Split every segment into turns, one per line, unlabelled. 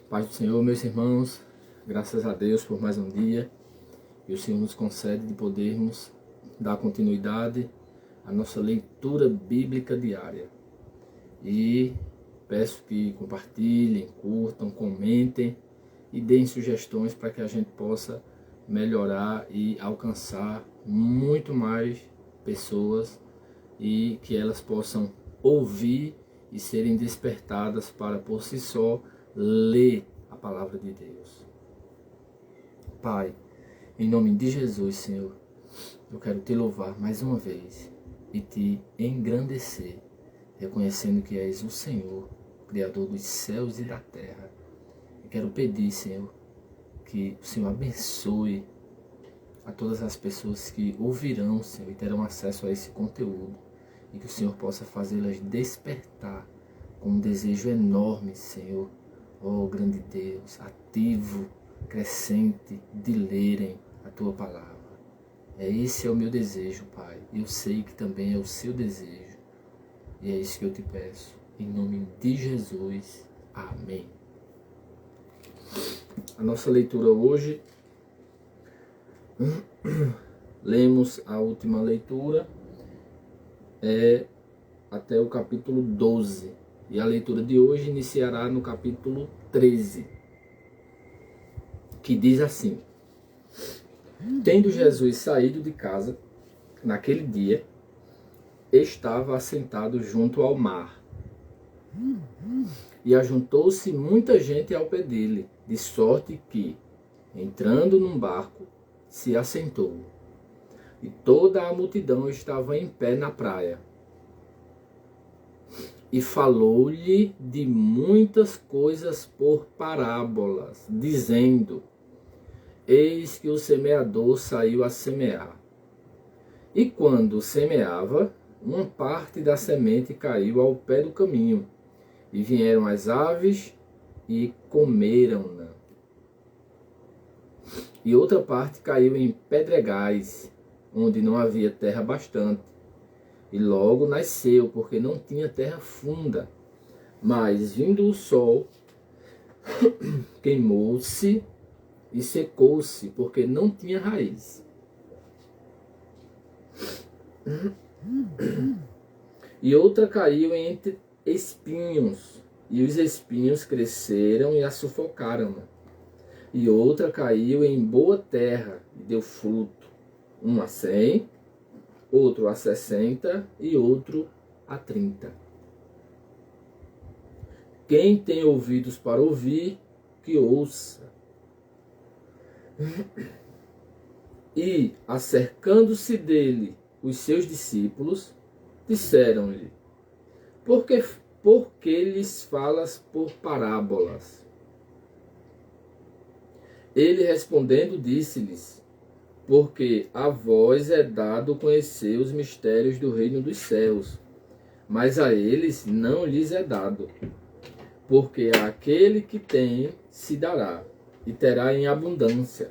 Paz do Senhor, meus irmãos, graças a Deus por mais um dia que o Senhor nos concede de podermos dar continuidade à nossa leitura bíblica diária. E peço que compartilhem, curtam, comentem e deem sugestões para que a gente possa melhorar e alcançar muito mais pessoas e que elas possam ouvir e serem despertadas para por si só ler a palavra de Deus. Pai, em nome de Jesus, Senhor, eu quero te louvar mais uma vez e te engrandecer, reconhecendo que és o Senhor, Criador dos céus e da terra. Eu quero pedir, Senhor, que o Senhor abençoe a todas as pessoas que ouvirão, Senhor, e terão acesso a esse conteúdo, e que o Senhor possa fazê-las despertar com um desejo enorme, Senhor, ó grande Deus, ativo, crescente, de lerem a Tua palavra. Esse é o meu desejo, Pai. Eu sei que também é o seu desejo. E é isso que eu te peço. Em nome de Jesus. Amém. A nossa leitura hoje, lemos a última leitura, até o capítulo 12. E a leitura de hoje iniciará no capítulo 13, que diz assim: Tendo Jesus saído de casa, naquele dia, estava assentado junto ao mar. E ajuntou-se muita gente ao pé dele, de sorte que, entrando num barco, se assentou. E toda a multidão estava em pé na praia. E falou-lhe de muitas coisas por parábolas, dizendo: Eis que o semeador saiu a semear. E quando semeava, uma parte da semente caiu ao pé do caminho, e vieram as aves e comeram-na. E outra parte caiu em pedregais, onde não havia terra bastante. E logo nasceu, porque não tinha terra funda. Mas, vindo o sol, queimou-se e secou-se, porque não tinha raiz. E outra caiu entre espinhos, e os espinhos cresceram e a sufocaram. E outra caiu em boa terra, e deu fruto, um a 100, outro a 60 e outro a 30. Quem tem ouvidos para ouvir, que ouça. E, acercando-se dele os seus discípulos, disseram-lhe: Por que lhes falas por parábolas? Ele respondendo disse-lhes: Porque a vós é dado conhecer os mistérios do reino dos céus, mas a eles não lhes é dado. Porque àquele que tem se dará, e terá em abundância,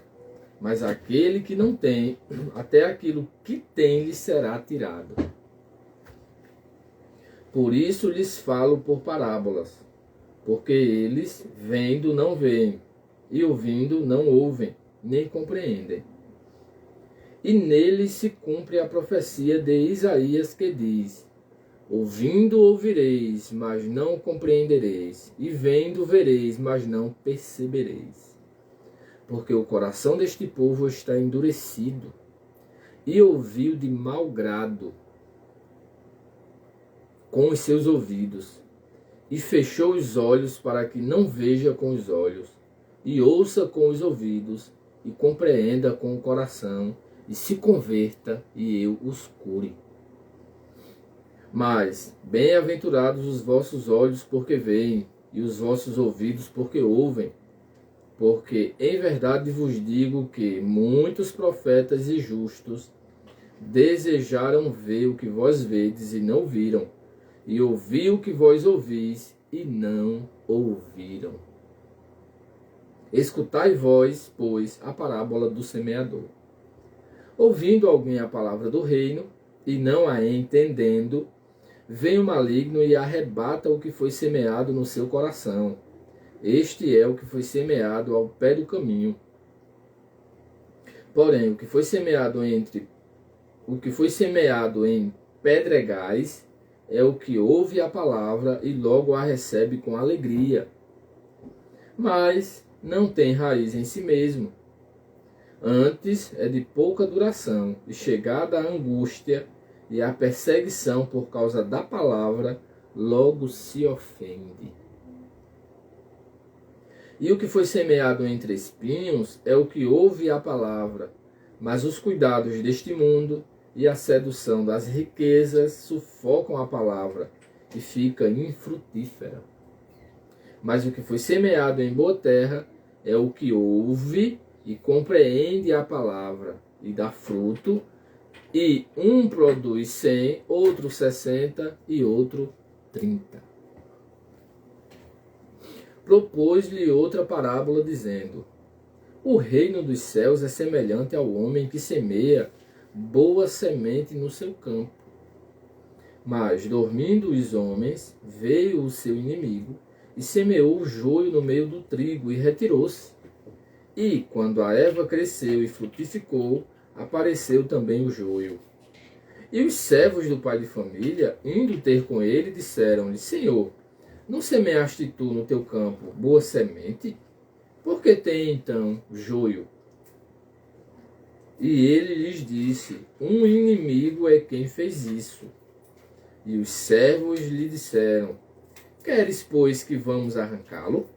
mas àquele que não tem, até aquilo que tem lhe será tirado. Por isso lhes falo por parábolas, porque eles, vendo, não veem, e ouvindo, não ouvem, nem compreendem. E nele se cumpre a profecia de Isaías que diz: Ouvindo ouvireis, mas não compreendereis, e vendo vereis, mas não percebereis. Porque o coração deste povo está endurecido, e ouviu de mau grado com os seus ouvidos, e fechou os olhos para que não veja com os olhos, e ouça com os ouvidos, e compreenda com o coração, e se converta, e eu os cure. Mas, bem-aventurados os vossos olhos porque veem, e os vossos ouvidos porque ouvem. Porque em verdade vos digo que muitos profetas e justos desejaram ver o que vós vedes e não viram, e ouvir o que vós ouvis e não ouviram. Escutai vós, pois, a parábola do semeador. Ouvindo alguém a palavra do reino, e não a entendendo, vem o maligno e arrebata o que foi semeado no seu coração. Este é o que foi semeado ao pé do caminho. Porém, o que foi semeado em pedregais é o que ouve a palavra e logo a recebe com alegria, mas não tem raiz em si mesmo. Antes é de pouca duração, e chegada a angústia e a perseguição por causa da palavra, logo se ofende. E o que foi semeado entre espinhos é o que ouve a palavra, mas os cuidados deste mundo e a sedução das riquezas sufocam a palavra e fica infrutífera. Mas o que foi semeado em boa terra é o que ouve e compreende a palavra e dá fruto, e um produz 100, outro 60 e outro 30. Propôs-lhe outra parábola, dizendo: o reino dos céus é semelhante ao homem que semeia boa semente no seu campo. Mas, dormindo os homens, veio o seu inimigo e semeou o joio no meio do trigo e retirou-se. E, quando a erva cresceu e frutificou, apareceu também o joio. E os servos do pai de família, indo ter com ele, disseram-lhe: Senhor, não semeaste tu no teu campo boa semente? Por que tem então joio? E ele lhes disse: um inimigo é quem fez isso. E os servos lhe disseram: queres, pois, que vamos arrancá-lo?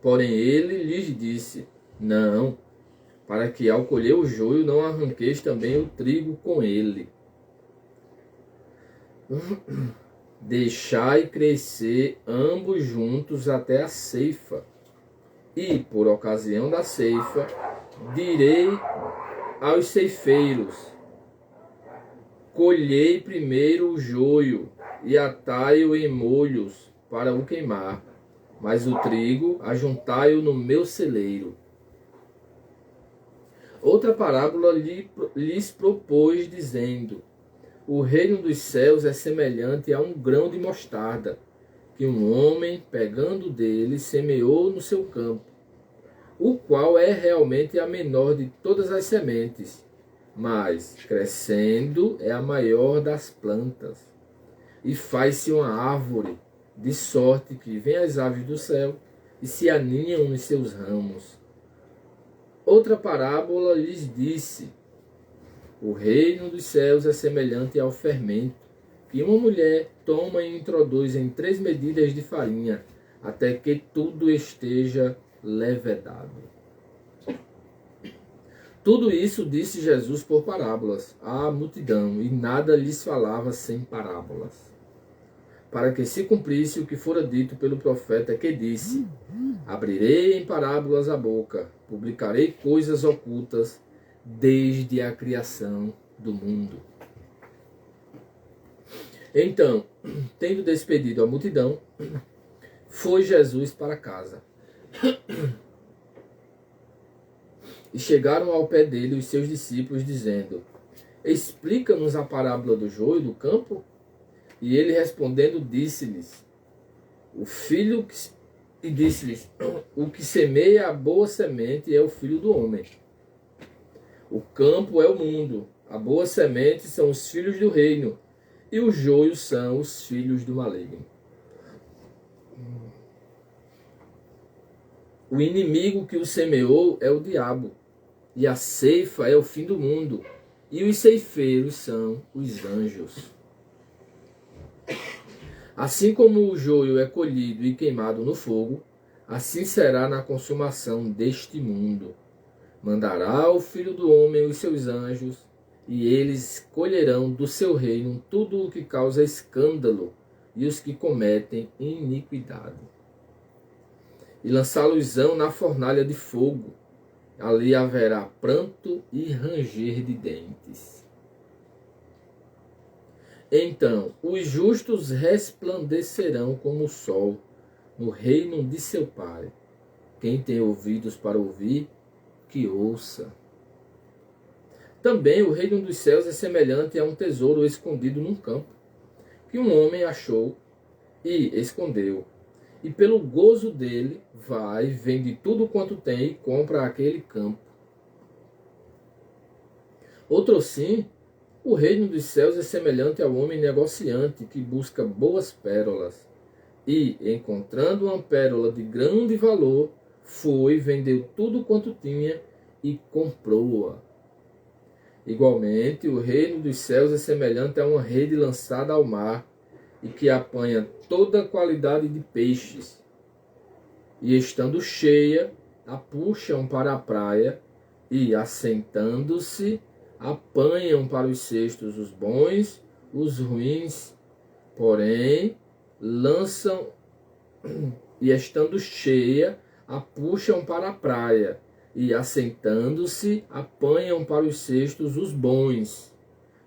Porém ele lhes disse: não, para que ao colher o joio não arranqueis também o trigo com ele. Deixai crescer ambos juntos até a ceifa. E, por ocasião da ceifa, direi aos ceifeiros: colhei primeiro o joio e atai-o em molhos para o queimar, mas o trigo ajuntai-o no meu celeiro. Outra parábola lhes propôs, dizendo: o reino dos céus é semelhante a um grão de mostarda, que um homem, pegando dele, semeou no seu campo, o qual é realmente a menor de todas as sementes, mas, crescendo, é a maior das plantas, e faz-se uma árvore, de sorte que vêm as aves do céu e se aninham nos seus ramos. Outra parábola lhes disse: o reino dos céus é semelhante ao fermento, que uma mulher toma e introduz em 3 medidas de farinha, até que tudo esteja levedado. Tudo isso disse Jesus por parábolas à multidão, e nada lhes falava sem parábolas, para que se cumprisse o que fora dito pelo profeta, que disse: abrirei em parábolas a boca, publicarei coisas ocultas desde a criação do mundo. Então, tendo despedido a multidão, foi Jesus para casa. E chegaram ao pé dele os seus discípulos, dizendo: explica-nos a parábola do joio do campo. E ele respondendo disse-lhes: o que semeia a boa semente é o Filho do Homem. O campo é o mundo, a boa semente são os filhos do reino, e o joio são os filhos do maligno. O inimigo que o semeou é o diabo, e a ceifa é o fim do mundo, e os ceifeiros são os anjos. Assim como o joio é colhido e queimado no fogo, assim será na consumação deste mundo. Mandará o Filho do Homem os seus anjos, e eles colherão do seu reino tudo o que causa escândalo e os que cometem iniquidade. E lançá-los-ão na fornalha de fogo. Ali haverá pranto e ranger de dentes. Então os justos resplandecerão como o sol no reino de seu Pai. Quem tem ouvidos para ouvir, que ouça. Também o reino dos céus é semelhante a um tesouro escondido num campo, que um homem achou e escondeu. e pelo gozo dele vai, vende tudo quanto tem e compra aquele campo. Outro sim, o reino dos céus é semelhante ao homem negociante que busca boas pérolas e, encontrando uma pérola de grande valor, foi, vendeu tudo quanto tinha e comprou-a. Igualmente, o reino dos céus é semelhante a uma rede lançada ao mar e que apanha toda a qualidade de peixes. E estando cheia, a puxam para a praia e, assentando-se, apanham para os cestos os bons, os ruins, porém, lançam e, estando cheia, a puxam para a praia e, assentando-se, apanham para os cestos os bons.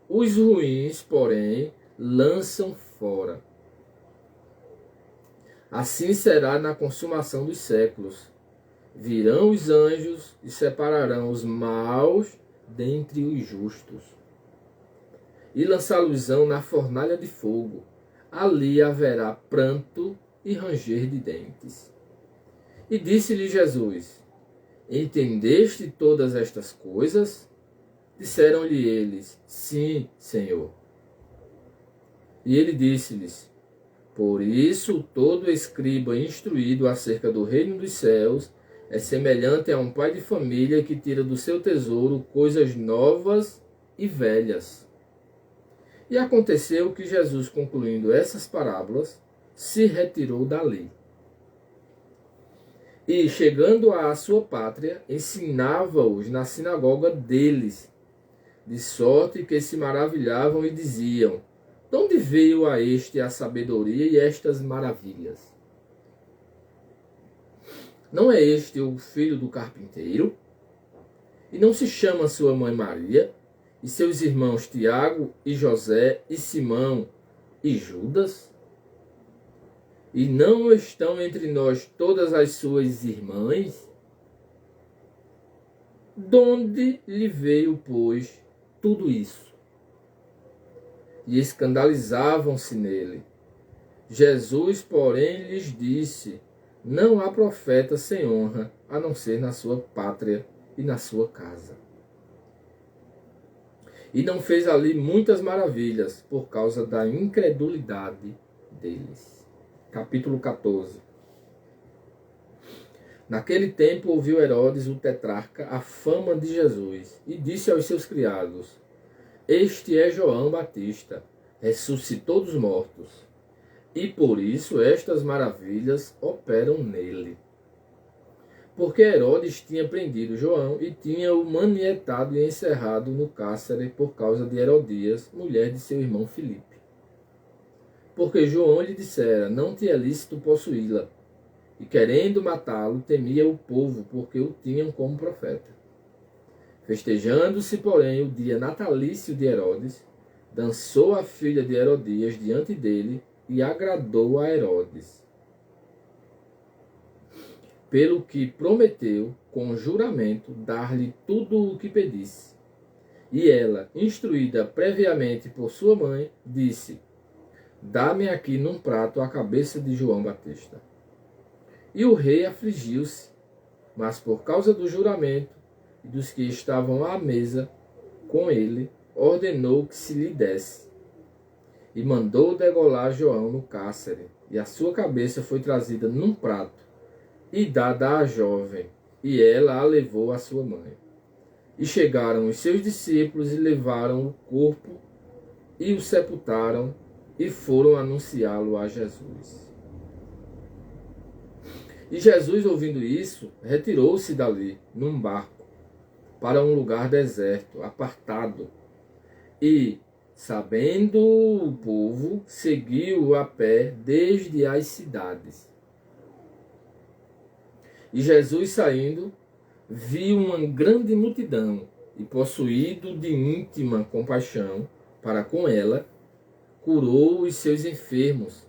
Os ruins, porém, lançam fora. Assim será na consumação dos séculos. Virão os anjos e separarão os maus dentre os justos, e lançá-los-ão na fornalha de fogo. Ali haverá pranto e ranger de dentes. E disse-lhe Jesus: Entendeste todas estas coisas? Disseram-lhe eles: Sim, Senhor. E ele disse-lhes: Por isso todo escriba instruído acerca do reino dos céus é semelhante a um pai de família que tira do seu tesouro coisas novas e velhas. E aconteceu que Jesus, concluindo essas parábolas, se retirou dali. E, chegando à sua pátria, ensinava-os na sinagoga deles, de sorte que se maravilhavam e diziam: De onde veio a este a sabedoria e estas maravilhas? Não é este o filho do carpinteiro? E não se chama sua mãe Maria, e seus irmãos Tiago e José e Simão e Judas? E não estão entre nós todas as suas irmãs? Donde lhe veio, pois, tudo isso? E escandalizavam-se nele. Jesus, porém, lhes disse: Não há profeta sem honra, a não ser na sua pátria e na sua casa. E não fez ali muitas maravilhas, por causa da incredulidade deles. Capítulo 14. Naquele tempo ouviu Herodes, o tetrarca, a fama de Jesus, e disse aos seus criados: Este é João Batista, ressuscitou dos mortos, e por isso estas maravilhas operam nele. Porque Herodes tinha prendido João e tinha-o manietado e encerrado no cárcere por causa de Herodias, mulher de seu irmão Filipe. Porque João lhe dissera: Não te é lícito possuí-la. E querendo matá-lo, temia o povo, porque o tinham como profeta. Festejando-se, porém, o dia natalício de Herodes, dançou a filha de Herodias diante dele e agradou a Herodes. Pelo que prometeu, com juramento, dar-lhe tudo o que pedisse. E ela, instruída previamente por sua mãe, disse: Dá-me aqui num prato a cabeça de João Batista. E o rei afligiu-se, mas por causa do juramento e dos que estavam à mesa com ele, ordenou que se lhe desse. E mandou degolar João no cárcere, e a sua cabeça foi trazida num prato e dada à jovem, e ela a levou à sua mãe. E chegaram os seus discípulos e levaram o corpo e o sepultaram e foram anunciá-lo a Jesus. E Jesus, ouvindo isso, retirou-se dali, num barco, para um lugar deserto, apartado. E, sabendo o povo, seguiu a pé desde as cidades. E Jesus, saindo, viu uma grande multidão, e possuído de íntima compaixão para com ela, curou os seus enfermos.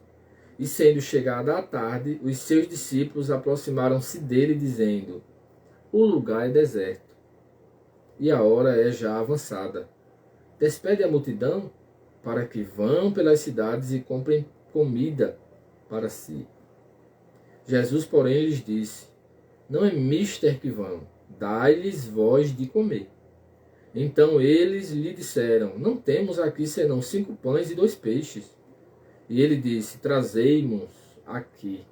E sendo chegada a tarde, os seus discípulos aproximaram-se dele, dizendo: O lugar é deserto, e a hora é já avançada. Despede a multidão, para que vão pelas cidades e comprem comida para si. Jesus, porém, lhes disse: não é mister que vão, dai-lhes vós de comer. Então eles lhe disseram: não temos aqui senão 5 pães e 2 peixes. E ele disse: trazei-mos aqui.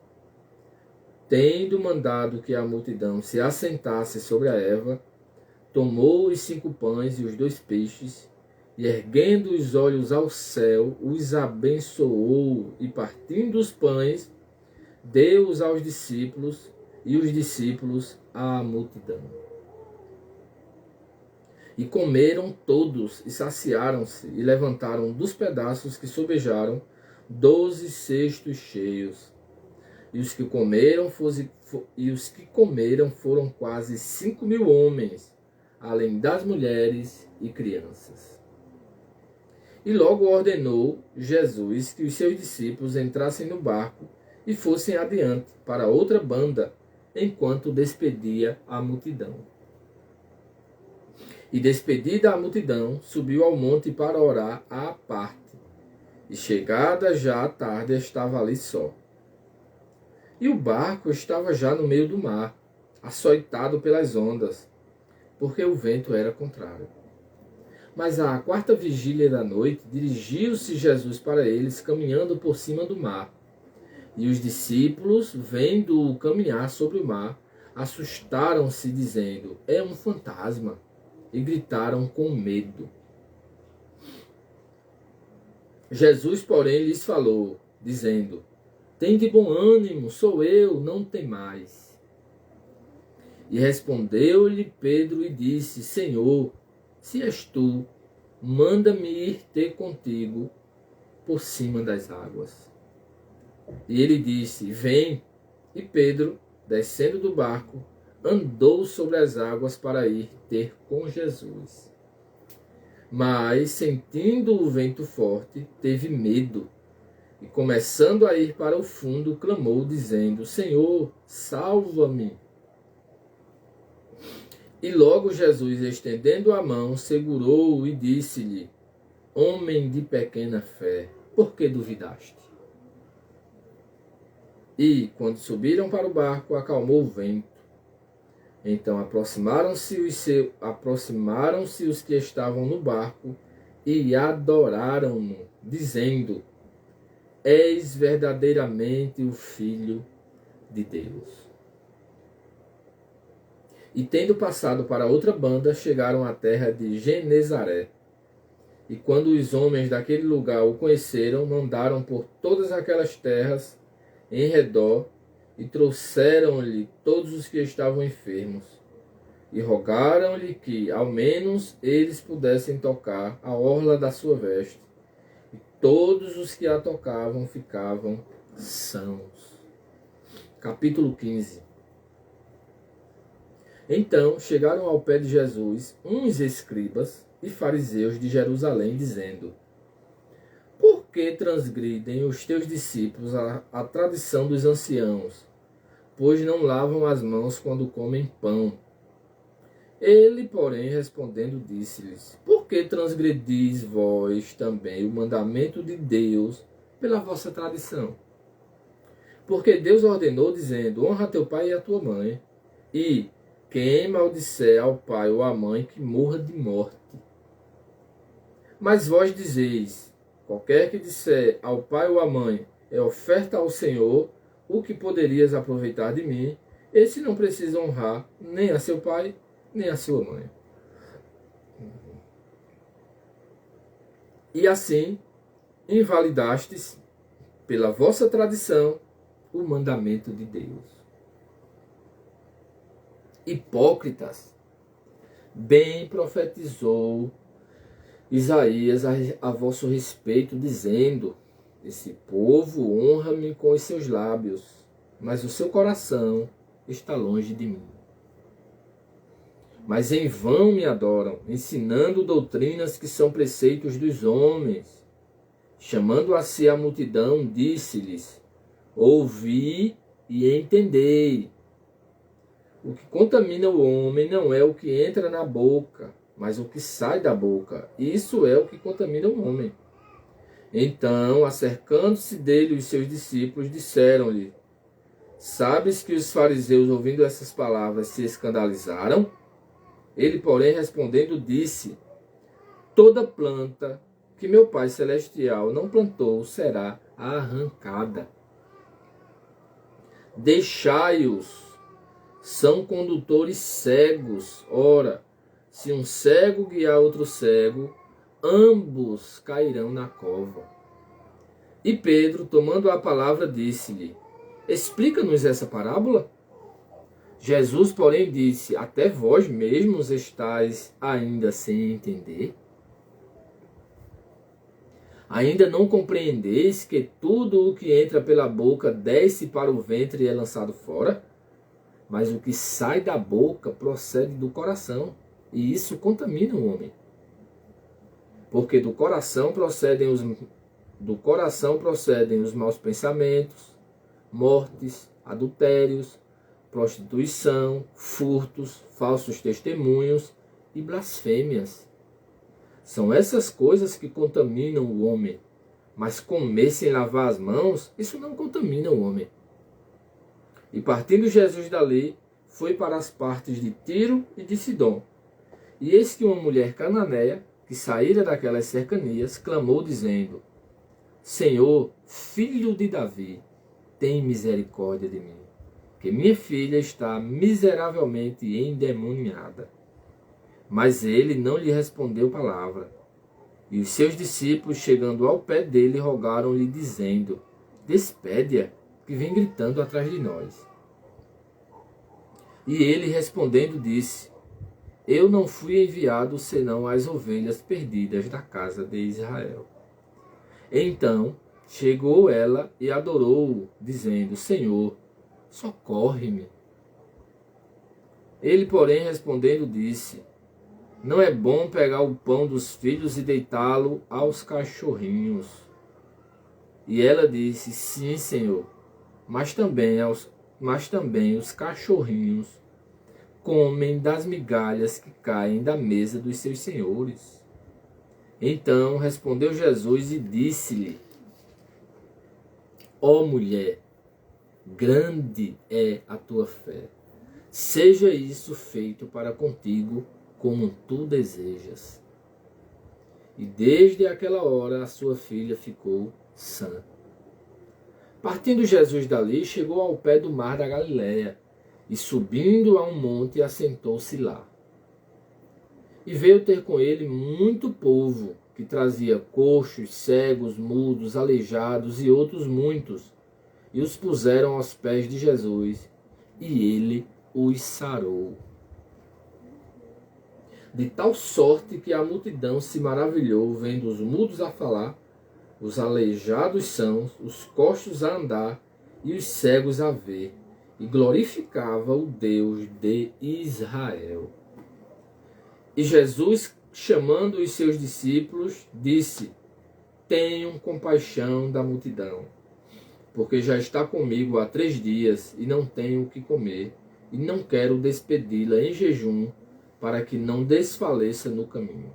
Tendo mandado que a multidão se assentasse sobre a erva, tomou os 5 pães e os 2 peixes, e erguendo os olhos ao céu, os abençoou, e partindo os pães, deu-os aos discípulos, e os discípulos à multidão. E comeram todos, e saciaram-se, e levantaram dos pedaços que sobejaram 12 cestos cheios. E os que comeram foram quase 5.000 homens, além das mulheres e crianças. E logo ordenou Jesus que os seus discípulos entrassem no barco e fossem adiante para outra banda, enquanto despedia a multidão. E despedida a multidão, subiu ao monte para orar à parte. E chegada já a tarde, estava ali só. E o barco estava já no meio do mar, açoitado pelas ondas, porque o vento era contrário. Mas à 4ª vigília da noite, dirigiu-se Jesus para eles, caminhando por cima do mar. E os discípulos, vendo-o caminhar sobre o mar, assustaram-se, dizendo: é um fantasma, e gritaram com medo. Jesus, porém, lhes falou, dizendo: tende bom ânimo, sou eu, não temais. E respondeu-lhe Pedro e disse: Senhor, se és tu, manda-me ir ter contigo por cima das águas. E ele disse: vem. E Pedro, descendo do barco, andou sobre as águas para ir ter com Jesus. Mas, sentindo o vento forte, teve medo, e começando a ir para o fundo, clamou, dizendo: Senhor, salva-me. E logo Jesus, estendendo a mão, segurou-o e disse-lhe: homem de pequena fé, por que duvidaste? E, quando subiram para o barco, acalmou o vento. Então aproximaram-se os que estavam no barco e adoraram-no, dizendo: és verdadeiramente o Filho de Deus. E tendo passado para outra banda, chegaram à terra de Genezaré. E quando os homens daquele lugar o conheceram, mandaram por todas aquelas terras em redor, e trouxeram-lhe todos os que estavam enfermos, e rogaram-lhe que, ao menos, eles pudessem tocar a orla da sua veste. E todos os que a tocavam ficavam sãos. Capítulo 15. Então chegaram ao pé de Jesus uns escribas e fariseus de Jerusalém, dizendo: por que transgridem os teus discípulos a tradição dos anciãos, pois não lavam as mãos quando comem pão? Ele, porém, respondendo, disse-lhes: por que transgredis vós também o mandamento de Deus pela vossa tradição? Porque Deus ordenou, dizendo: honra teu pai e a tua mãe, e quem maldisser ao pai ou à mãe, que morra de morte. Mas vós dizeis: qualquer que disser ao pai ou à mãe, é oferta ao Senhor, o que poderias aproveitar de mim, esse não precisa honrar nem a seu pai, nem a sua mãe. E assim, invalidastes, pela vossa tradição, o mandamento de Deus. Hipócritas, bem profetizou Isaías a vosso respeito, dizendo: esse povo honra-me com os seus lábios, mas o seu coração está longe de mim. Mas em vão me adoram, ensinando doutrinas que são preceitos dos homens. Chamando a si a multidão, disse-lhes: ouvi e entendei. O que contamina o homem não é o que entra na boca, mas o que sai da boca. Isso é o que contamina o homem. Então, acercando-se dele os seus discípulos, disseram-lhe: Sabes que os fariseus, ouvindo essas palavras, se escandalizaram? Ele, porém, respondendo, disse: toda planta que meu Pai Celestial não plantou será arrancada. Deixai-os, são condutores cegos. Ora, se um cego guiar outro cego, ambos cairão na cova. E Pedro, tomando a palavra, disse-lhe: explica-nos essa parábola. Jesus, porém, disse: até vós mesmos estáis ainda sem entender? Ainda não compreendeis que tudo o que entra pela boca desce para o ventre e é lançado fora? Mas o que sai da boca procede do coração, e isso contamina o homem. Porque do coração procedem os maus pensamentos, mortes, adultérios, prostituição, furtos, falsos testemunhos e blasfêmias. São essas coisas que contaminam o homem. Mas comer sem lavar as mãos, isso não contamina o homem. E partindo Jesus dali, foi para as partes de Tiro e de Sidom. E eis que uma mulher cananeia, que saíra daquelas cercanias, clamou dizendo: Senhor, filho de Davi, tem misericórdia de mim, que minha filha está miseravelmente endemoniada. Mas ele não lhe respondeu palavra. E os seus discípulos, chegando ao pé dele, rogaram-lhe, dizendo: despede-a, que vem gritando atrás de nós. E ele, respondendo, disse: eu não fui enviado senão às ovelhas perdidas da casa de Israel. Então chegou ela e adorou-o, dizendo: Senhor, socorre-me. Ele, porém, respondendo, disse: não é bom pegar o pão dos filhos e deitá-lo aos cachorrinhos. E ela disse: sim, Senhor, mas também os cachorrinhos comem das migalhas que caem da mesa dos seus senhores. Então respondeu Jesus e disse-lhe: ó mulher, grande é a tua fé. Seja isso feito para contigo como tu desejas. E desde aquela hora a sua filha ficou sã. Partindo Jesus dali, chegou ao pé do mar da Galileia, e subindo a um monte, assentou-se lá. E veio ter com ele muito povo, que trazia coxos, cegos, mudos, aleijados e outros muitos, e os puseram aos pés de Jesus, e ele os sarou. De tal sorte que a multidão se maravilhou, vendo os mudos a falar, os aleijados sãos, os coxos a andar e os cegos a ver, e glorificava o Deus de Israel. E Jesus, chamando os seus discípulos, disse: tenham compaixão da multidão, porque já está comigo há 3 dias e não tenho o que comer, e não quero despedi-la em jejum, para que não desfaleça no caminho.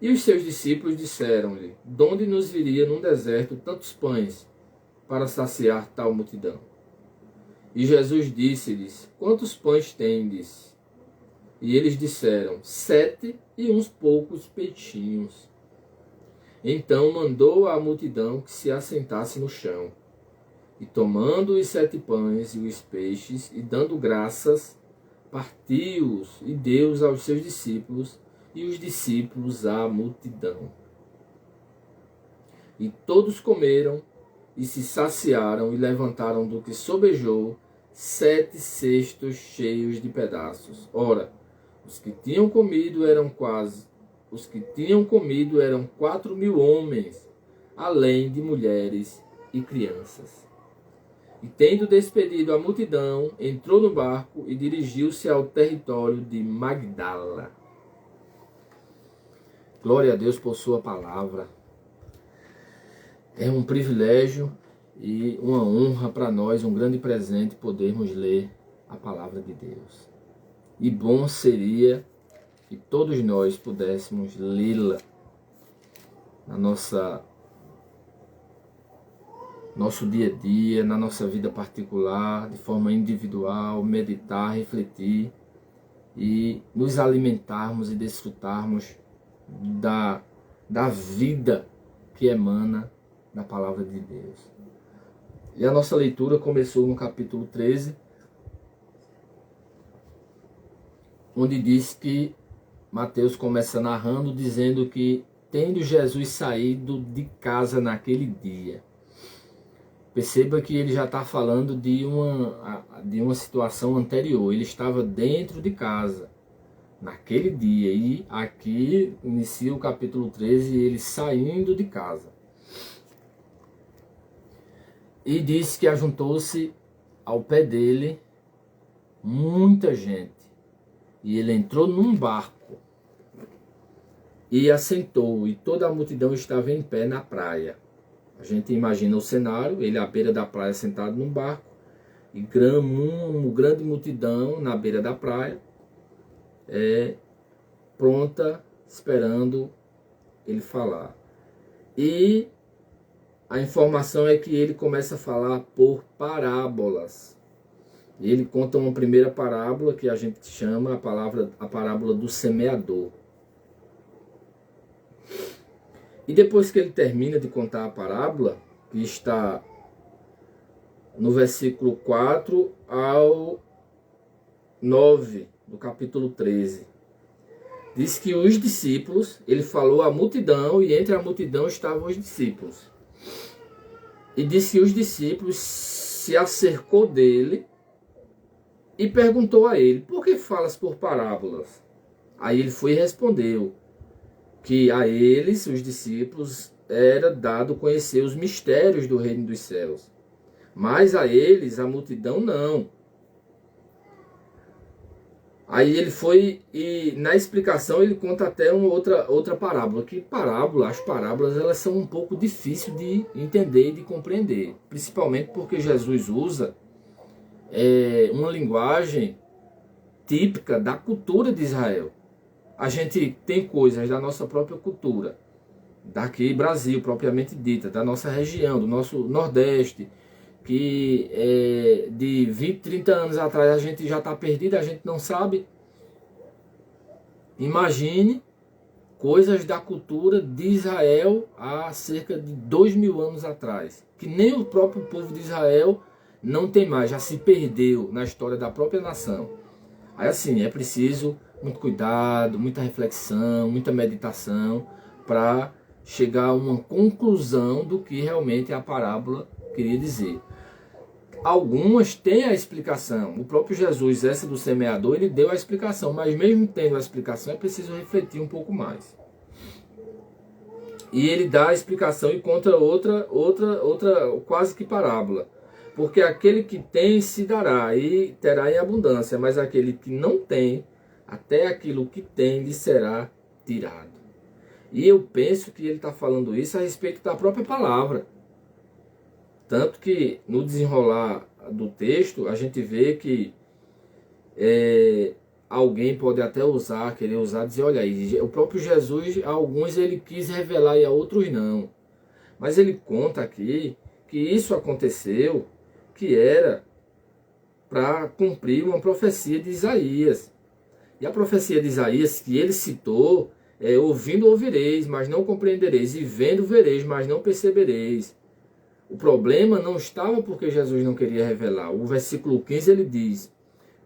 E os seus discípulos disseram-lhe: de onde nos viria num deserto tantos pães para saciar tal multidão? E Jesus disse-lhes: quantos pães tendes? E eles disseram: 7 e uns poucos peixinhos. Então mandou a multidão que se assentasse no chão. E tomando os 7 pães e os peixes, e dando graças, partiu-os e deu-os aos seus discípulos, e os discípulos à multidão. E todos comeram e se saciaram, e levantaram do que sobejou 7 cestos cheios de pedaços. Ora, os que tinham comido eram 4.000 homens, além de mulheres e crianças. E tendo despedido a multidão, entrou no barco e dirigiu-se ao território de Magdala. Glória a Deus por sua palavra. É um privilégio e uma honra para nós, um grande presente, podermos ler a palavra de Deus. E bom seria que todos nós pudéssemos lê-la nosso dia a dia, na nossa vida particular, de forma individual, meditar, refletir e nos alimentarmos e desfrutarmos da vida que emana da palavra de Deus. E a nossa leitura começou no capítulo 13, onde diz que Mateus começa narrando, dizendo que tendo Jesus saído de casa naquele dia. Perceba que ele já está falando de uma situação anterior. Ele estava dentro de casa naquele dia. E aqui inicia o capítulo 13, ele saindo de casa. E diz que ajuntou-se ao pé dele muita gente. E ele entrou num barco e assentou, e toda a multidão estava em pé na praia. A gente imagina o cenário, ele à beira da praia sentado num barco, e uma grande multidão na beira da praia, pronta, esperando ele falar. E a informação é que ele começa a falar por parábolas. E ele conta uma primeira parábola que a gente chama a parábola do semeador. E depois que ele termina de contar a parábola, que está no versículo 4 ao 9 do capítulo 13, diz que os discípulos, ele falou à multidão, e entre a multidão estavam os discípulos. E diz que os discípulos se acercou dele e perguntou a ele: por que falas por parábolas? Aí ele foi e respondeu que a eles, os discípulos, era dado conhecer os mistérios do reino dos céus, mas a eles, a multidão, não. Aí ele foi, e na explicação ele conta até uma outra parábola, que as parábolas elas são um pouco difíceis de entender e de compreender, principalmente porque Jesus usa uma linguagem típica da cultura de Israel. A gente tem coisas da nossa própria cultura, daqui Brasil propriamente dita, da nossa região, do nosso Nordeste, que de 20, 30 anos atrás a gente já está perdido, a gente não sabe. Imagine coisas da cultura de Israel há cerca de 2000 anos atrás, que nem o próprio povo de Israel não tem mais, já se perdeu na história da própria nação. Aí assim, é preciso muito cuidado, muita reflexão, muita meditação para chegar a uma conclusão do que realmente a parábola queria dizer. Algumas têm a explicação. O próprio Jesus, essa do semeador, ele deu a explicação, mas mesmo tendo a explicação, é preciso refletir um pouco mais. E ele dá a explicação e conta outra quase que parábola. Porque aquele que tem se dará e terá em abundância, mas aquele que não tem, até aquilo que tem lhe será tirado. E eu penso que ele está falando isso a respeito da própria palavra. Tanto que no desenrolar do texto, a gente vê que alguém pode até querer usar, dizer, olha aí, o próprio Jesus, a alguns ele quis revelar e a outros não. Mas ele conta aqui que isso aconteceu, que era para cumprir uma profecia de Isaías. E a profecia de Isaías que ele citou ouvindo ouvireis, mas não compreendereis, e vendo vereis, mas não percebereis. O problema não estava porque Jesus não queria revelar. O versículo 15 ele diz: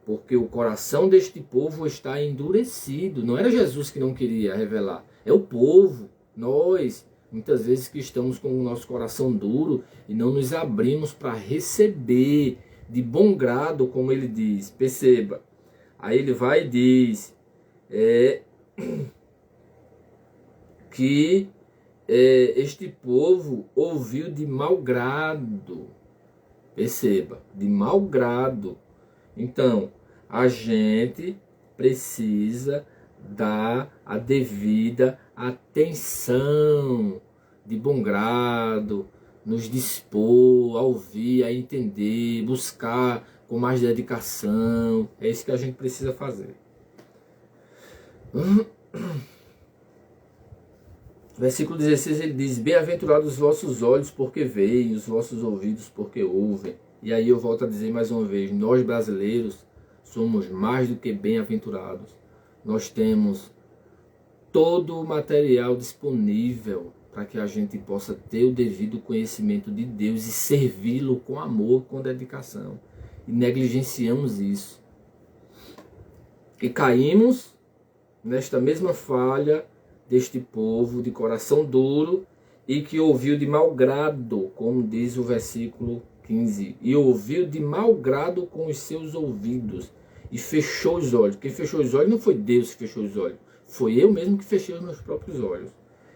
porque o coração deste povo está endurecido. Não era Jesus que não queria revelar, é o povo, nós, muitas vezes que estamos com o nosso coração duro e não nos abrimos para receber de bom grado, como ele diz. Perceba, aí ele vai e diz que este povo ouviu de mau grado. Perceba, de mau grado. Então, a gente precisa dar a devida atenção, de bom grado, nos dispor a ouvir, a entender, buscar com mais dedicação. É isso que a gente precisa fazer. Versículo 16 ele diz: bem-aventurados os vossos olhos porque veem, os vossos ouvidos porque ouvem. E aí eu volto a dizer mais uma vez, nós brasileiros somos mais do que bem-aventurados. Nós temos todo o material disponível para que a gente possa ter o devido conhecimento de Deus e servi-lo com amor, com dedicação. E negligenciamos isso. E caímos nesta mesma falha deste povo de coração duro e que ouviu de mau grado, como diz o versículo 15. E ouviu de mau grado com os seus ouvidos e fechou os olhos. Quem fechou os olhos não foi Deus que fechou os olhos. Foi eu mesmo que fechei os meus próprios olhos.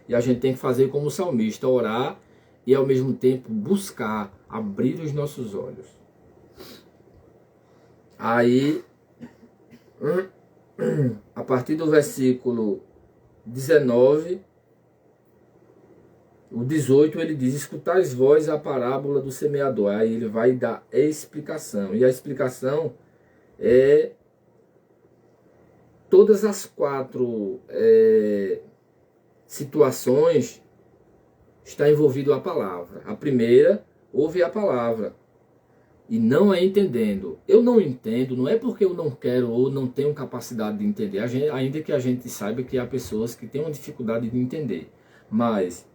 E a gente tem que fazer como o salmista, orar e ao mesmo tempo buscar abrir os nossos olhos. Aí, a partir do versículo 19, o 18, ele diz: escutais vós a parábola do semeador. Aí ele vai dar a explicação. E a explicação é todas as quatro situações está envolvido a palavra. A primeira, ouve a palavra e não a entendendo. Eu não entendo, não é porque eu não quero ou não tenho capacidade de entender, ainda que a gente saiba que há pessoas que têm uma dificuldade de entender. Mas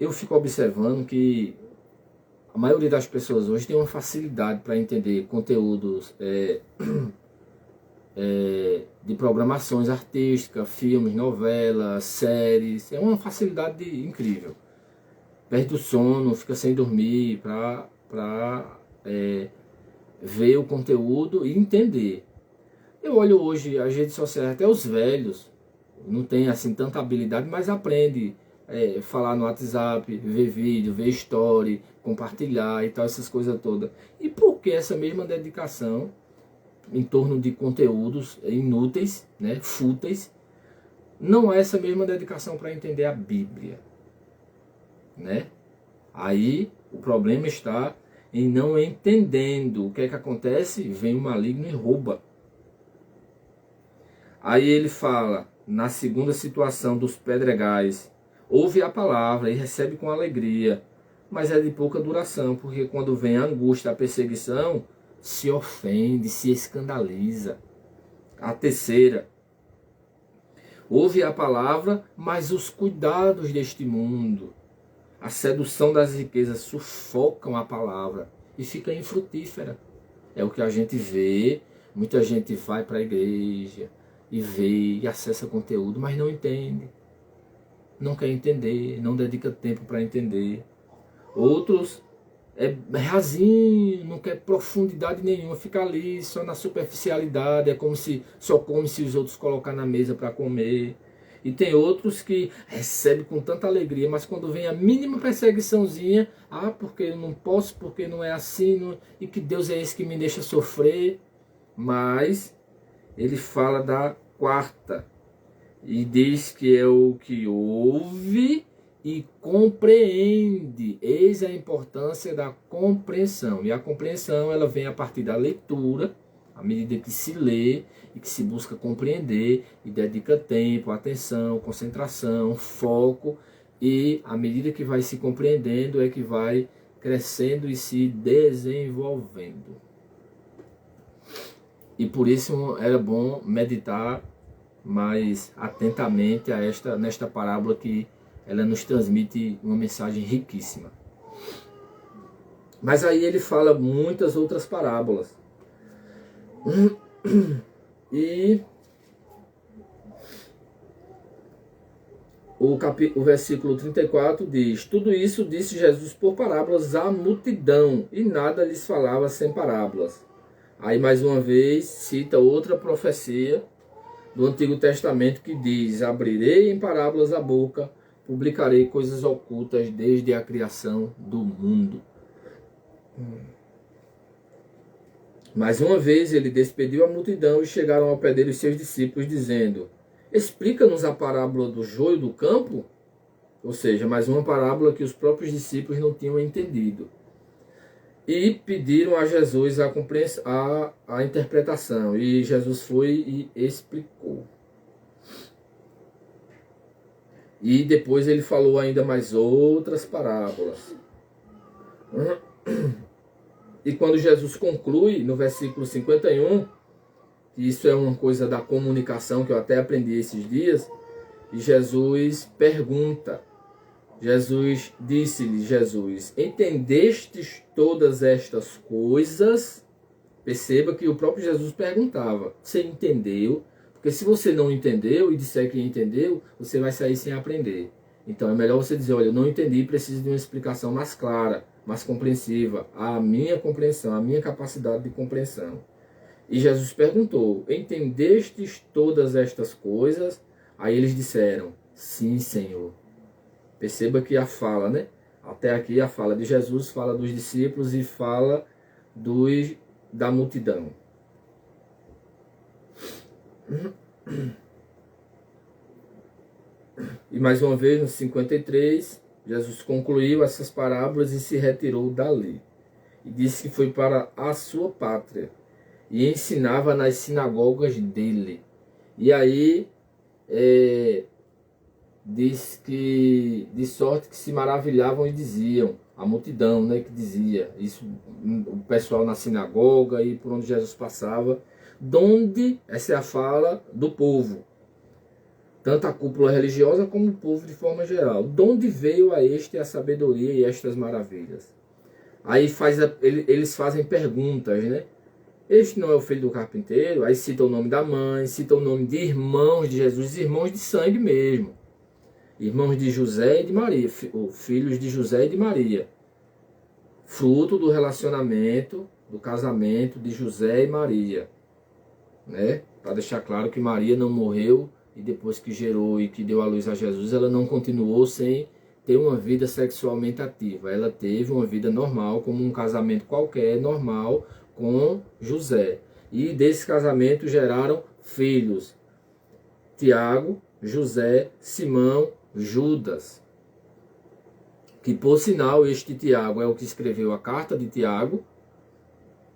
eu fico observando que a maioria das pessoas hoje tem uma facilidade para entender conteúdos de programações artísticas, filmes, novelas, séries. É uma facilidade incrível. Perde o sono, fica sem dormir para ver o conteúdo e entender. Eu olho hoje as redes sociais, até os velhos não tem assim tanta habilidade, mas aprende falar no WhatsApp, ver vídeo, ver story, compartilhar e tal, essas coisas todas. E por que essa mesma dedicação em torno de conteúdos inúteis, né, fúteis, não há essa mesma dedicação para entender a Bíblia, né? Aí o problema está em não entendendo. O que é que acontece? Vem o maligno e rouba. Aí ele fala, na segunda situação dos pedregais: ouve a palavra e recebe com alegria, mas é de pouca duração, porque quando vem a angústia, a perseguição, se ofende, se escandaliza. A terceira: ouve a palavra, mas os cuidados deste mundo, a sedução das riquezas sufocam a palavra e fica infrutífera. É o que a gente vê. Muita gente vai para a igreja e vê e acessa conteúdo, mas não entende, não quer entender, não dedica tempo para entender. Outros é rasinho, não quer profundidade nenhuma, fica ali só na superficialidade, é como se só come se os outros colocar na mesa para comer. E tem outros que recebem com tanta alegria, mas quando vem a mínima perseguiçãozinha, porque eu não posso, porque não é assim, e que Deus é esse que me deixa sofrer. Mas ele fala da quarta e diz que é o que ouve e compreende. Eis a importância da compreensão. E a compreensão, ela vem a partir da leitura, à medida que se lê e que se busca compreender e dedica tempo, atenção, concentração, foco, e à medida que vai se compreendendo é que vai crescendo e se desenvolvendo. E por isso era bom meditar mais atentamente nesta parábola, que ela nos transmite uma mensagem riquíssima. Mas aí ele fala muitas outras parábolas. E o versículo 34 diz: tudo isso disse Jesus por parábolas à multidão, e nada lhes falava sem parábolas. Aí mais uma vez cita outra profecia do Antigo Testamento que diz: abrirei em parábolas a boca, publicarei coisas ocultas desde a criação do mundo. Mais uma vez ele despediu a multidão e chegaram ao pé dele os seus discípulos, dizendo: explica-nos a parábola do joio do campo? Ou seja, mais uma parábola que os próprios discípulos não tinham entendido. E pediram a Jesus a interpretação. E Jesus foi e explicou. E depois ele falou ainda mais outras parábolas. E quando Jesus conclui, no versículo 51, que isso é uma coisa da comunicação que eu até aprendi esses dias, e Jesus pergunta, Jesus, entendestes todas estas coisas? Perceba que o próprio Jesus perguntava, você entendeu? Porque se você não entendeu e disser que entendeu, você vai sair sem aprender. Então é melhor você dizer, olha, eu não entendi, preciso de uma explicação mais clara, mais compreensiva, a minha compreensão, a minha capacidade de compreensão. E Jesus perguntou, entendestes todas estas coisas? Aí eles disseram, sim, Senhor. Perceba que a fala, né? Até aqui a fala de Jesus, fala dos discípulos e fala da multidão. E mais uma vez, no 53, Jesus concluiu essas parábolas e se retirou dali. E disse que foi para a sua pátria. E ensinava nas sinagogas dele. E aí, diz que, de sorte que se maravilhavam e diziam, a multidão, né, que dizia, isso, o pessoal na sinagoga e por onde Jesus passava, donde, essa é a fala do povo, tanto a cúpula religiosa como o povo de forma geral, donde veio a este a sabedoria e estas maravilhas? Aí eles fazem perguntas, né? Este não é o filho do carpinteiro? Aí cita o nome da mãe, cita o nome de irmãos de Jesus, irmãos de sangue mesmo. Irmãos de José e de Maria, filhos de José e de Maria. Fruto do relacionamento, do casamento de José e Maria. Né? Para deixar claro que Maria não morreu e depois que gerou e que deu à luz a Jesus, ela não continuou sem ter uma vida sexualmente ativa. Ela teve uma vida normal, como um casamento qualquer, normal, com José. E desse casamento geraram filhos. Tiago, José, Simão, Judas. Que por sinal este Tiago é o que escreveu a carta de Tiago.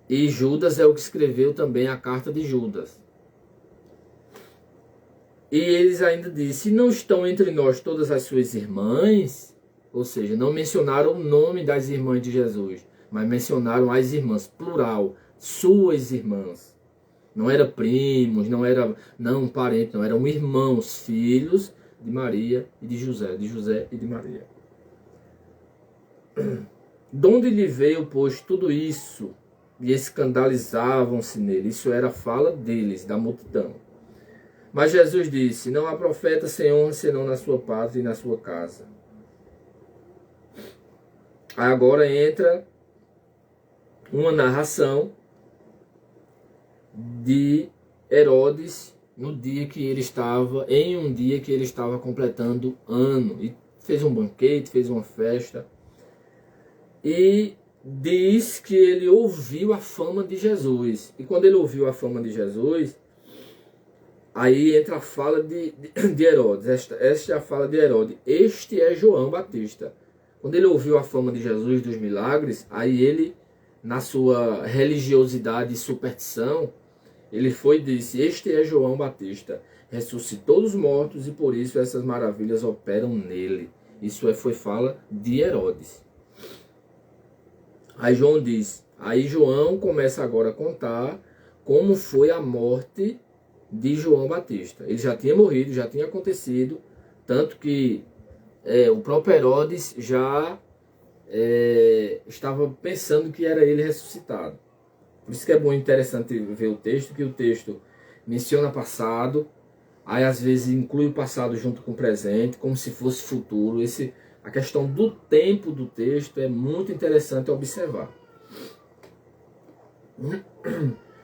E Judas é o que escreveu também a carta de Judas. E eles ainda dizem, não estão entre nós todas as suas irmãs, ou seja, não mencionaram o nome das irmãs de Jesus, mas mencionaram as irmãs, plural, suas irmãs. Não eram primos, não parentes, não, eram irmãos, filhos de Maria e de José e de Maria. De onde lhe veio, pois, tudo isso? E escandalizavam-se nele. Isso era a fala deles, da multidão. Mas Jesus disse, não há profeta sem honra senão na sua pátria e na sua casa. Agora entra uma narração de Herodes em um dia que ele estava completando ano. E fez um banquete, fez uma festa. E diz que ele ouviu a fama de Jesus. E quando ele ouviu a fama de Jesus, aí entra a fala de Herodes. Esta é a fala de Herodes. Este é João Batista. Quando ele ouviu a fama de Jesus, dos milagres, aí ele, na sua religiosidade e superstição, ele foi e disse, este é João Batista. Ressuscitou dos mortos e por isso essas maravilhas operam nele. Isso foi fala de Herodes. Aí João diz, aí João começa agora a contar como foi a morte de João Batista. Ele já tinha morrido, já tinha acontecido, tanto que o próprio Herodes já estava pensando que era ele ressuscitado. Por isso que é bom e interessante ver o texto, que o texto menciona passado, aí às vezes inclui o passado junto com o presente, como se fosse futuro. A questão do tempo do texto é muito interessante observar.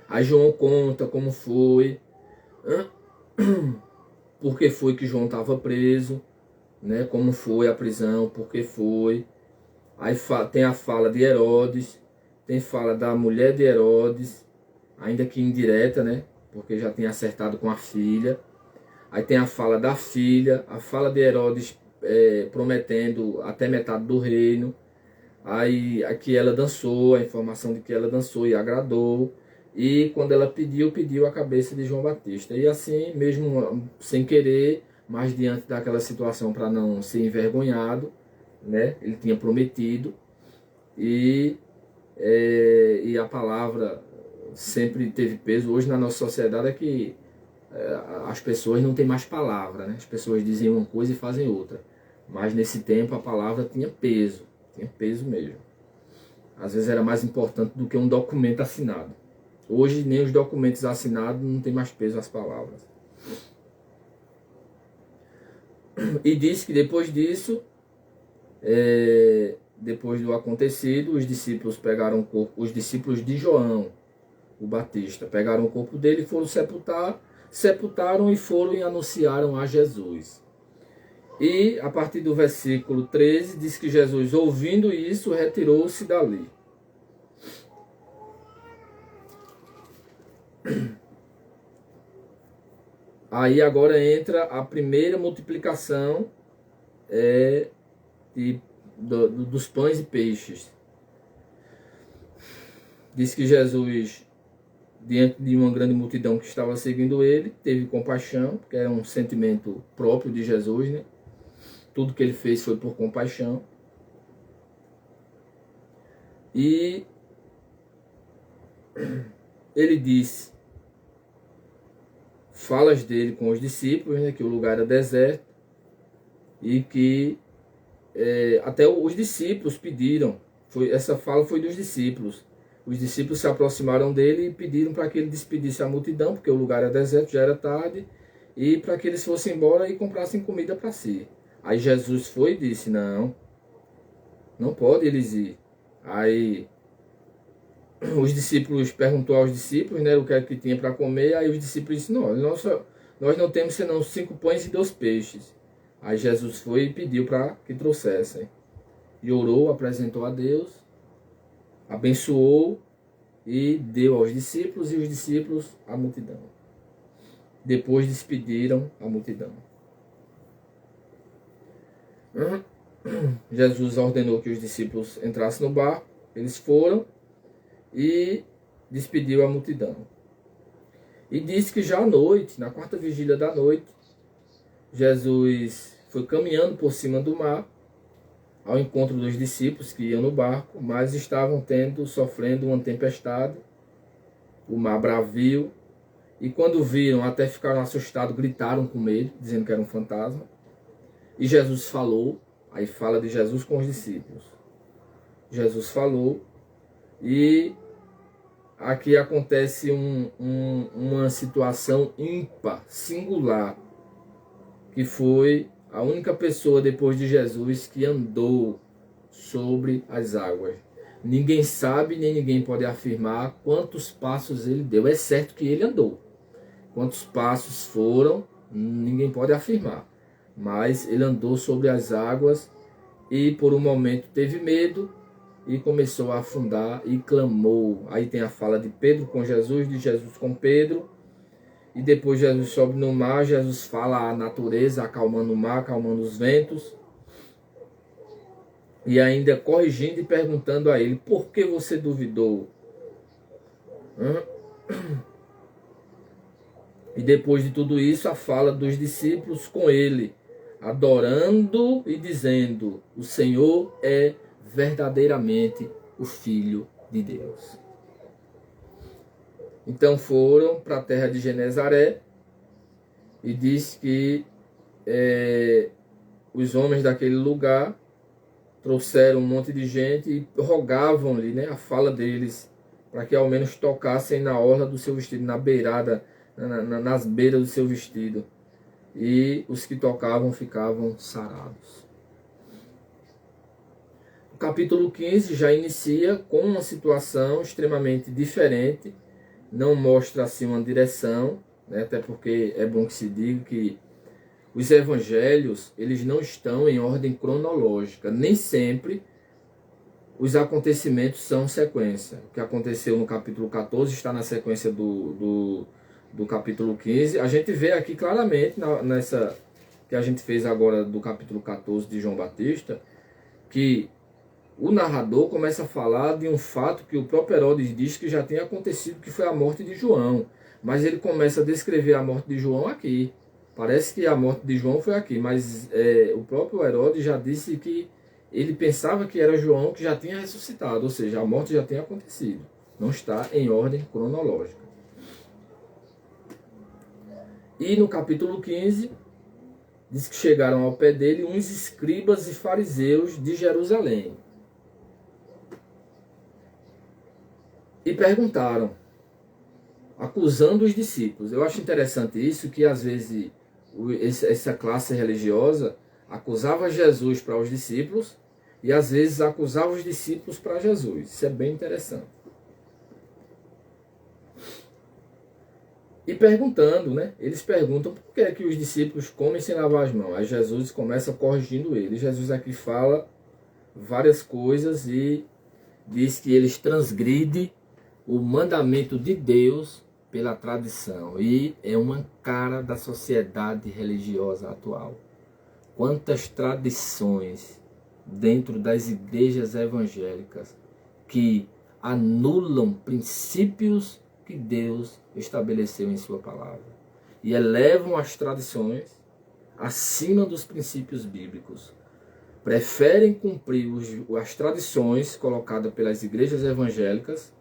Aí João conta como foi, por que foi que João estava preso, né? Como foi a prisão, por que foi. Aí tem a fala de Herodes, tem fala da mulher de Herodes, ainda que indireta, né? Porque já tinha acertado com a filha. Aí tem a fala da filha, a fala de Herodes prometendo até metade do reino. Aí aqui ela dançou, a informação de que ela dançou e agradou. E quando ela pediu a cabeça de João Batista. E assim, mesmo sem querer, mas diante daquela situação, para não ser envergonhado, né, ele tinha prometido, e a palavra sempre teve peso. Hoje na nossa sociedade é que as pessoas não têm mais palavra, né? As pessoas dizem uma coisa e fazem outra, mas nesse tempo a palavra tinha peso mesmo. Às vezes era mais importante do que um documento assinado. Hoje nem os documentos assinados não tem mais peso as palavras. E diz que depois disso, depois do acontecido, os discípulos pegaram o corpo, os discípulos de João, o Batista, pegaram o corpo dele e foram sepultaram e foram e anunciaram a Jesus. E a partir do versículo 13 diz que Jesus, ouvindo isso, retirou-se dali. Aí agora entra a primeira multiplicação dos pães e peixes. Diz que Jesus, diante de uma grande multidão que estava seguindo ele, teve compaixão, que era um sentimento próprio de Jesus, né? Tudo que ele fez foi por compaixão. E ele disse, falas dele com os discípulos, né, que o lugar era deserto, e que até os discípulos pediram, essa fala foi dos discípulos. Os discípulos se aproximaram dele e pediram para que ele despedisse a multidão, porque o lugar era deserto, já era tarde, e para que eles fossem embora e comprassem comida para si. Aí Jesus foi e disse, não pode eles ir. Aí os discípulos, perguntou aos discípulos, né, o que é que tinha para comer. Aí os discípulos disseram, nós não temos senão 5 pães e 2 peixes. Aí Jesus foi e pediu para que trouxessem. E orou, apresentou a Deus, abençoou e deu aos discípulos, e os discípulos à multidão. Depois despediram a multidão. Jesus ordenou que os discípulos entrassem no barco, eles foram e despediu a multidão. E disse que já à noite, na 4ª vigília da noite, Jesus foi caminhando por cima do mar, ao encontro dos discípulos que iam no barco, mas estavam sofrendo uma tempestade, o mar bravio, e quando viram, até ficaram assustados, gritaram com medo, dizendo que era um fantasma. E Jesus falou, aí fala de Jesus com os discípulos. Jesus falou, e aqui acontece uma situação ímpar, singular, que foi a única pessoa depois de Jesus que andou sobre as águas. Ninguém sabe, nem ninguém pode afirmar quantos passos ele deu. É certo que ele andou. Quantos passos foram, ninguém pode afirmar. Mas ele andou sobre as águas e por um momento teve medo e começou a afundar e clamou. Aí tem a fala de Pedro com Jesus, de Jesus com Pedro. E depois Jesus sobe no mar, Jesus fala à natureza, acalmando o mar, acalmando os ventos. E ainda corrigindo e perguntando a ele, por que você duvidou? E depois de tudo isso, a fala dos discípulos com ele, adorando e dizendo, o Senhor é verdadeiramente o Filho de Deus. Então foram para a terra de Genezaré e diz que os homens daquele lugar trouxeram um monte de gente e rogavam-lhe, né, a fala deles, para que ao menos tocassem na orla do seu vestido, na beirada, nas beiras do seu vestido. E os que tocavam ficavam sarados. O capítulo 15 já inicia com uma situação extremamente diferente. Não mostra assim uma direção, né? Até porque é bom que se diga que os evangelhos, eles não estão em ordem cronológica. Nem sempre os acontecimentos são sequência. O que aconteceu no capítulo 14 está na sequência do capítulo 15. A gente vê aqui claramente, nessa que a gente fez agora do capítulo 14 de João Batista, que o narrador começa a falar de um fato que o próprio Herodes diz que já tinha acontecido, que foi a morte de João. Mas ele começa a descrever a morte de João aqui. Parece que a morte de João foi aqui, mas o próprio Herodes já disse que ele pensava que era João que já tinha ressuscitado, ou seja, a morte já tinha acontecido. Não está em ordem cronológica. E no capítulo 15, diz que chegaram ao pé dele uns escribas e fariseus de Jerusalém. E perguntaram, acusando os discípulos. Eu acho interessante isso, que às vezes essa classe religiosa acusava Jesus para os discípulos e às vezes acusava os discípulos para Jesus. Isso é bem interessante. E perguntando, né? Eles perguntam por que é que os discípulos comem sem lavar as mãos. Aí Jesus começa corrigindo eles. Jesus aqui fala várias coisas e diz que eles transgridem o mandamento de Deus pela tradição. E é uma cara da sociedade religiosa atual. Quantas tradições dentro das igrejas evangélicas que anulam princípios que Deus estabeleceu em sua palavra e elevam as tradições acima dos princípios bíblicos. Preferem cumprir as tradições colocadas pelas igrejas evangélicas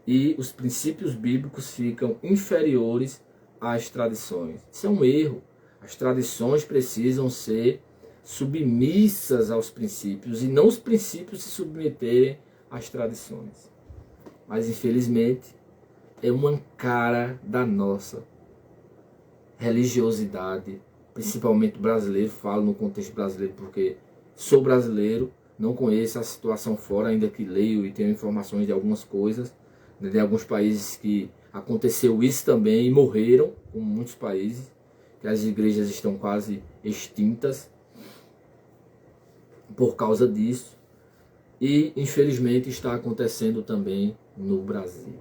e os princípios bíblicos ficam inferiores às tradições. Isso é um erro. As tradições precisam ser submissas aos princípios e não os princípios se submeterem às tradições. Mas infelizmente é uma cara da nossa religiosidade, principalmente brasileiro. Falo no contexto brasileiro porque sou brasileiro, não conheço a situação fora, ainda que leio e tenho informações de algumas coisas, de alguns países que aconteceu isso também e morreram, como muitos países, que as igrejas estão quase extintas por causa disso. E infelizmente está acontecendo também no Brasil.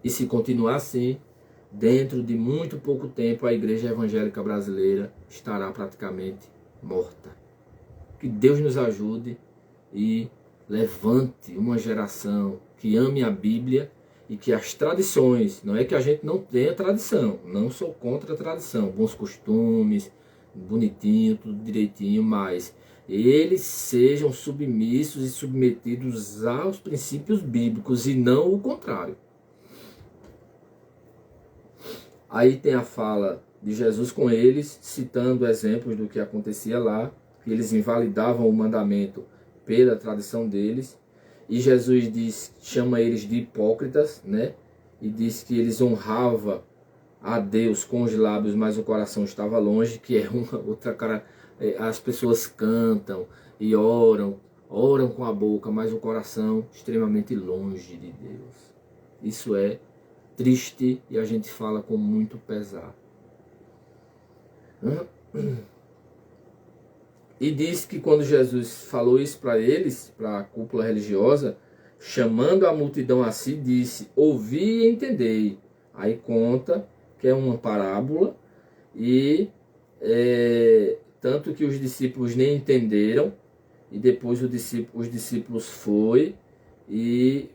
E se continuar assim, dentro de muito pouco tempo a igreja evangélica brasileira estará praticamente morta. Que Deus nos ajude e levante uma geração que ame a Bíblia e que as tradições, não é que a gente não tenha tradição, não sou contra a tradição, bons costumes, bonitinho, tudo direitinho, mas eles sejam submissos e submetidos aos princípios bíblicos e não o contrário. Aí tem a fala de Jesus com eles, citando exemplos do que acontecia lá, que eles invalidavam o mandamento pela tradição deles. E Jesus chama eles de hipócritas, né? E diz que eles honravam a Deus com os lábios, mas o coração estava longe, que é uma outra cara. As pessoas cantam e oram com a boca, mas o coração extremamente longe de Deus. Isso é triste e a gente fala com muito pesar. E diz que quando Jesus falou isso para eles, para a cúpula religiosa, chamando a multidão a si, disse: ouvi e entendei. Aí conta que é uma parábola e tanto que os discípulos nem entenderam e depois os discípulos foi e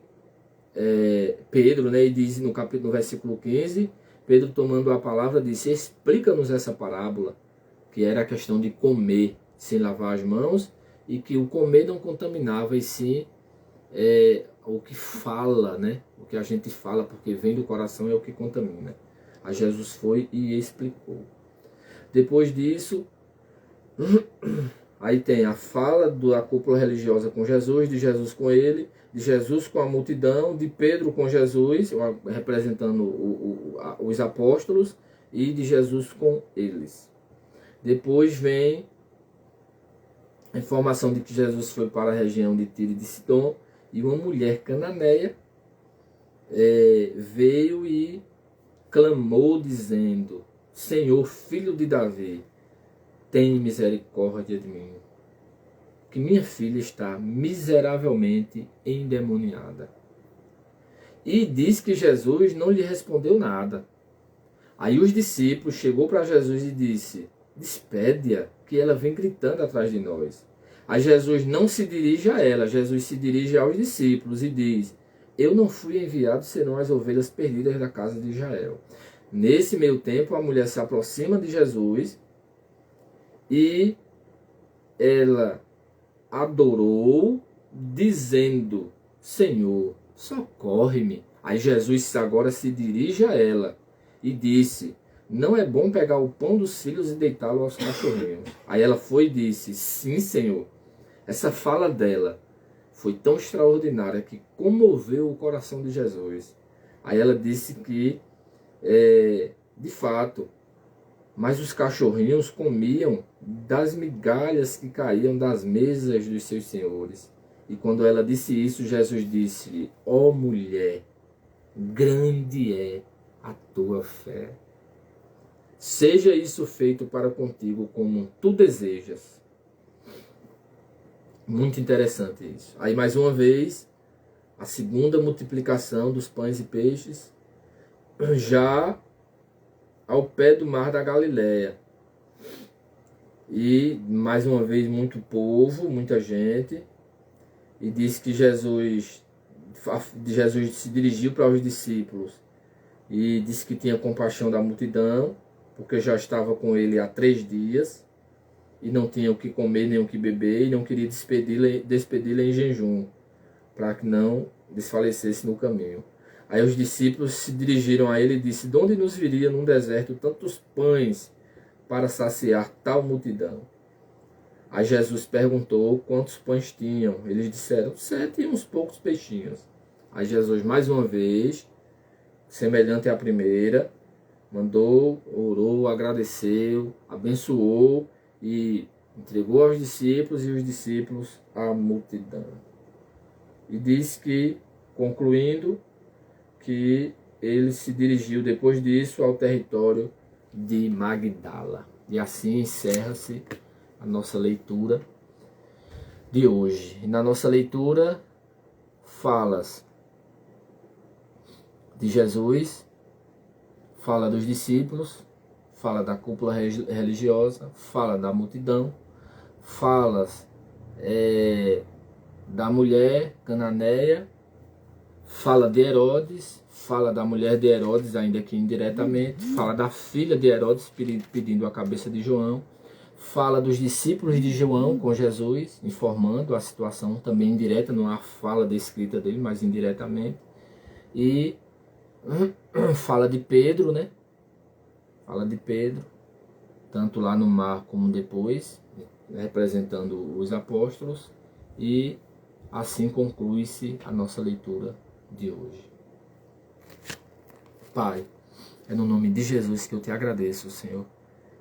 Pedro, né, e diz no versículo 15, Pedro tomando a palavra disse: explica-nos essa parábola, que era a questão de comer sem lavar as mãos e que o comer não contaminava, e sim o que fala, né, o que a gente fala, porque vem do coração, é o que contamina. Aí Jesus foi e explicou. Depois disso, aí tem a fala da cúpula religiosa com Jesus, de Jesus com ele, de Jesus com a multidão, de Pedro com Jesus, representando os apóstolos, e de Jesus com eles. Depois vem a informação de que Jesus foi para a região de Tiro e de Sidom, e uma mulher cananeia veio e clamou dizendo: Senhor, filho de Davi, tem misericórdia de mim, que minha filha está miseravelmente endemoniada. E diz que Jesus não lhe respondeu nada. Aí os discípulos chegou para Jesus e disse: despede-a, que ela vem gritando atrás de nós. Aí Jesus não se dirige a ela, Jesus se dirige aos discípulos e diz: eu não fui enviado senão as ovelhas perdidas da casa de Israel. Nesse meio tempo, a mulher se aproxima de Jesus E ela adorou, dizendo: Senhor, socorre-me. Aí Jesus agora se dirige a ela e disse: não é bom pegar o pão dos filhos e deitá-lo aos cachorrinhos. Aí ela foi e disse: sim, Senhor. Essa fala dela foi tão extraordinária que comoveu o coração de Jesus. Aí ela disse que, de fato, mas os cachorrinhos comiam das migalhas que caíam das mesas dos seus senhores. E quando ela disse isso, Jesus disse: ó mulher, grande é a tua fé. Seja isso feito para contigo como tu desejas. Muito interessante isso. Aí mais uma vez, a segunda multiplicação dos pães e peixes, já ao pé do mar da Galileia. E mais uma vez muito povo, muita gente. E diz que Jesus se dirigiu para os discípulos e disse que tinha compaixão da multidão, porque já estava com ele há 3 dias e não tinha o que comer nem o que beber, e não queria despedi-la em jejum, para que não desfalecesse no caminho. Aí os discípulos se dirigiram a ele e disse: de onde nos viria num deserto tantos pães para saciar tal multidão? Aí Jesus perguntou quantos pães tinham. Eles disseram: 7 e uns poucos peixinhos. Aí Jesus, mais uma vez, semelhante à primeira, mandou, orou, agradeceu, abençoou e entregou aos discípulos, e os discípulos à multidão. E diz que, concluindo, que ele se dirigiu depois disso ao território de Magdala. E assim encerra-se a nossa leitura de hoje. E na nossa leitura falas de Jesus, fala dos discípulos, fala da cúpula religiosa, fala da multidão, falas da mulher cananeia, fala de Herodes, fala da mulher de Herodes, ainda que indiretamente, fala da filha de Herodes pedindo a cabeça de João, fala dos discípulos de João com Jesus, informando a situação também indireta, não há fala descrita dele, mas indiretamente. E fala de Pedro, né? Fala de Pedro, tanto lá no mar como depois, representando os apóstolos. E assim conclui-se a nossa leitura de hoje. Pai, é no nome de Jesus que eu te agradeço, Senhor,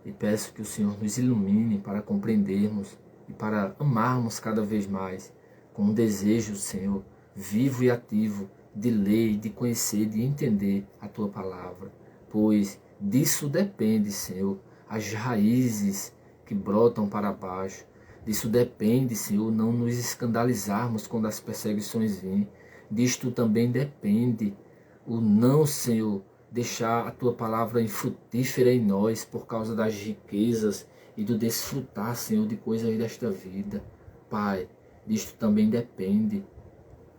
e peço que o Senhor nos ilumine para compreendermos e para amarmos cada vez mais, com um desejo, Senhor, vivo e ativo, de ler, de conhecer, de entender a Tua palavra, pois disso depende, Senhor, as raízes que brotam para baixo. Disso depende, Senhor, não nos escandalizarmos quando as perseguições vêm. Disto também depende o não, Senhor, deixar a Tua palavra infrutífera em nós por causa das riquezas e do desfrutar, Senhor, de coisas desta vida. Pai, disto também depende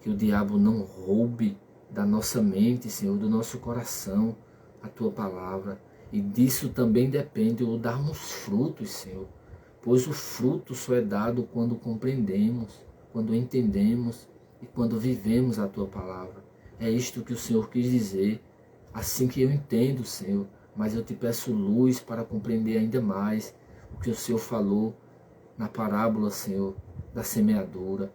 que o diabo não roube da nossa mente, Senhor, do nosso coração, a Tua palavra. E disso também depende o darmos frutos, Senhor, pois o fruto só é dado quando compreendemos, quando entendemos e quando vivemos a Tua palavra. É isto que o Senhor quis dizer, assim que eu entendo, Senhor, mas eu te peço luz para compreender ainda mais o que o Senhor falou na parábola, Senhor, da semeadura.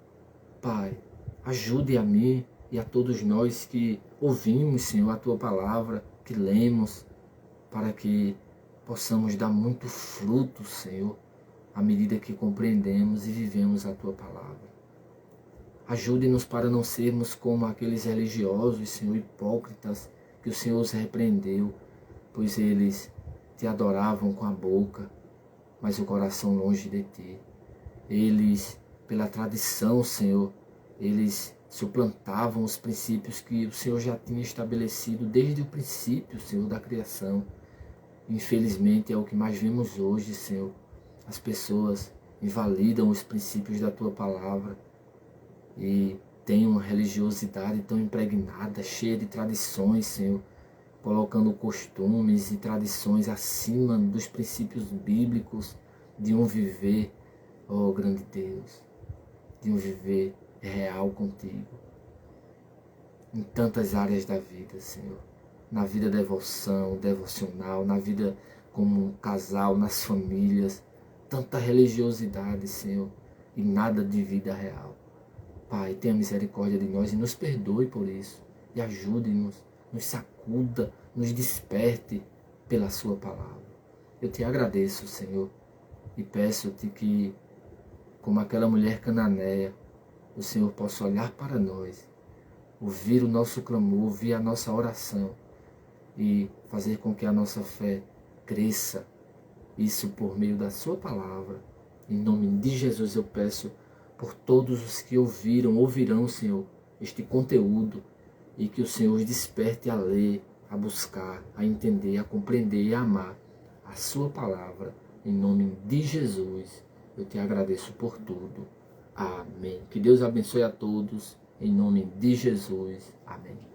Pai, ajude a mim e a todos nós que ouvimos, Senhor, a Tua palavra, que lemos, para que possamos dar muito fruto, Senhor, à medida que compreendemos e vivemos a Tua palavra. Ajude-nos para não sermos como aqueles religiosos, Senhor, hipócritas, que o Senhor os repreendeu, pois eles Te adoravam com a boca, mas o coração longe de Ti. Eles, pela tradição, Senhor, eles suplantavam os princípios que o Senhor já tinha estabelecido desde o princípio, Senhor, da criação. Infelizmente é o que mais vemos hoje, Senhor. As pessoas invalidam os princípios da Tua palavra e têm uma religiosidade tão impregnada, cheia de tradições, Senhor, colocando costumes e tradições acima dos princípios bíblicos de um viver, ó grande Deus, de um viver real contigo, em tantas áreas da vida, Senhor, na vida devocional, na vida como um casal, nas famílias, tanta religiosidade, Senhor, e nada de vida real. Pai, tenha misericórdia de nós e nos perdoe por isso, e ajude-nos, nos sacuda, nos desperte pela sua palavra. Eu te agradeço, Senhor, e peço-te que, como aquela mulher cananeia, o Senhor possa olhar para nós, ouvir o nosso clamor, ouvir a nossa oração e fazer com que a nossa fé cresça, isso por meio da sua palavra. Em nome de Jesus eu peço por todos os que ouvirão, Senhor, este conteúdo, e que o Senhor os desperte a ler, a buscar, a entender, a compreender e a amar a sua palavra. Em nome de Jesus eu te agradeço por tudo. Amém. Que Deus abençoe a todos. Em nome de Jesus. Amém.